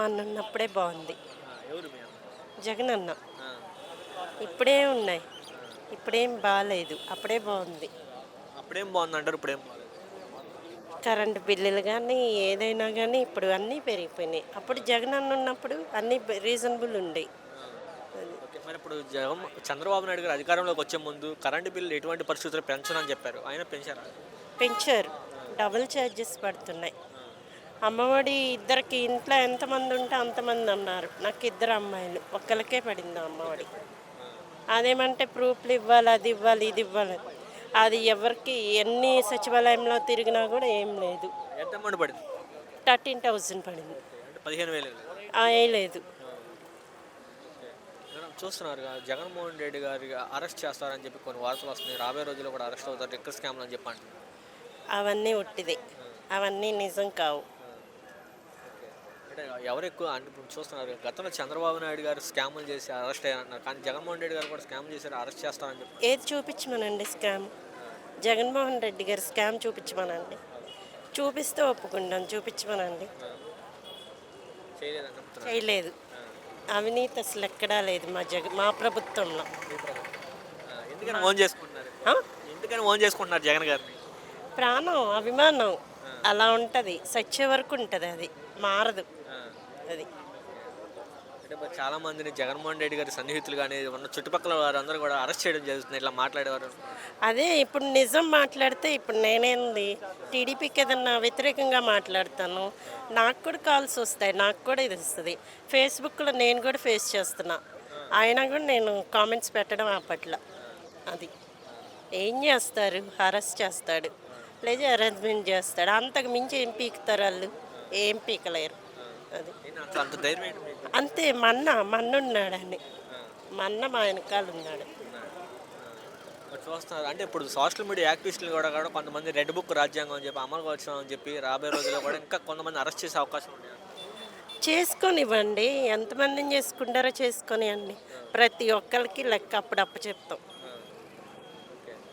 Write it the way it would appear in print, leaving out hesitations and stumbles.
మొన్నున్నప్పుడే బాగుంది. ఎవరు మీ అన్న? జగన్ అన్న. ఆ, ఇప్పుడే ఉన్నాయి. ఇప్పుడేం బాలేదు. అప్పుడే బాగుంది. అప్పుడేం బాగుందంటారు, ఇప్పుడేం బాగాలేదు? కరెంటు బిల్లులు కానీ ఏదైనా కానీ ఇప్పుడు అన్నీ పెరిగిపోయినాయి. అప్పుడు జగన్ అన్న ఉన్నప్పుడు అన్నీ రీజనబుల్ ఉండేవి. అది ఓకే, మరి ఇప్పుడు చంద్రబాబు నాయుడు గారు అధికారంలోకి వచ్చే ముందు కరెంటు బిల్లు ఎటువంటి పరిస్థితుల్లో పెంచనని చెప్పారు, ఆయన పెంచారా? పెంచారు. డబుల్ ఛార్జెస్ పడుతున్నాయి. అమ్మఒడి ఇద్దరికి ఇంట్లో ఎంతమంది ఉంటే అంతమంది అన్నారు. నాకు ఇద్దరు అమ్మాయిలు, ఒక్కరికే పడింది అమ్మఒడి. అదేమంటే ప్రూఫ్లు ఇవ్వాలి, అది ఇవ్వాలి, ఇది ఇవ్వాలి. అది ఎవరికి ఎన్ని సచివాలయంలో తిరిగినా కూడా ఏం లేదు. ఎంత అమౌంట్ పడింది? 13,000 పడింది. అంటే 15,000. ఏ లేదు. మేడం, చూస్తున్నారు కదా, జగన్మోహన్ రెడ్డి గారి అరెస్ట్ చేస్తారని చెప్పి కొన్ని వార్తలు వస్తున్నాయి. రాబోయే రోజుల్లో కూడా అరెస్ట్ అవుతారు, లిక్కర్ స్కామ్లు అని చెప్పండి. అవన్నీ ఒట్టిదే. అవన్నీ నిజం కావు. అంటే ఎవరు ఎక్కువ అంటే ఇప్పుడు చూస్తున్నారు, గతంలో చంద్రబాబు నాయుడు గారు స్కాములు చేసి అరెస్ట్ అయ్యారన్నారు, కానీ జగన్మోహన్ రెడ్డి గారు కూడా స్కామ్ చేశారు, అరెస్ట్ చేస్తారని చెప్పి. ఏది చూపించమనండి స్కామ్? జగన్మోహన్ రెడ్డి గారి స్కామ్ చూపించమనండి. చూపిస్తే ఒప్పుకుంటాను. చూపించమనండి. చేయలేదని చెప్తున్నారు. చేయలేదు. అవినీతి అసలు ఎక్కడా లేదు మా ప్రభుత్వంలో. ఎందుకని ఓన్ చేసుకుంటున్నారు? ఆ? ఎందుకని ఓన్ చేసుకుంటున్నారు జగన్ గారిని? ప్రాణం, అభిమానం అలా ఉంటుంది. సచ్చే వరకు ఉంటుంది. అది మారదు. అది అంటే మరి చాలా మందిని జగన్మోహన్ రెడ్డి గారి సన్నిహితులు కానీ ఉన్న చుట్టుపక్కల వారందరూ కూడా అరెస్ట్ చేయడం జరుగుతుంది, ఇట్లా మాట్లాడేవారు. అదే ఇప్పుడు నిజం మాట్లాడితే ఇప్పుడు నేనేంది టీడీపీకి ఏదన్నా వ్యతిరేకంగా మాట్లాడతాను. నాకు కూడా కాల్స్ వస్తాయి. నాకు కూడా ఇది వస్తుంది. ఫేస్బుక్లో నేను కూడా ఫేస్ చేస్తున్నా. అయినా కూడా నేను కామెంట్స్ పెట్టడం ఆపట్ల. అది ఏం చేస్తారు? అరెస్ట్ చేస్తాడు, లేదా అరేంజ్మెంట్ చేస్తాడు. అంతకు మించి ఏం పీకుతారు వాళ్ళు? ఏం పీకలేరు. అది అంత ధైర్యం ఏంటి మీకు? అంతే. మన్న ఉన్నాడని. మన్న మా వెనకాల ఉన్నాడు. మరి చూస్తున్నారు అంటే ఇప్పుడు సోషల్ మీడియా యాక్టివిస్టులు కూడా కొంతమంది రెడ్ బుక్ రాజ్యాంగం అని చెప్పి అమలు వచ్చామని చెప్పి రాబోయే రోజుల్లో కూడా ఇంకా కొంతమంది అరెస్ట్ చేసే అవకాశం ఉంది. చేసుకొనివ్వండి. ఎంతమందిని చేసుకుంటారో చేసుకొనివ్వండి. ప్రతి ఒక్కరికి లెక్క అప్పుడప్పు చెప్తాం.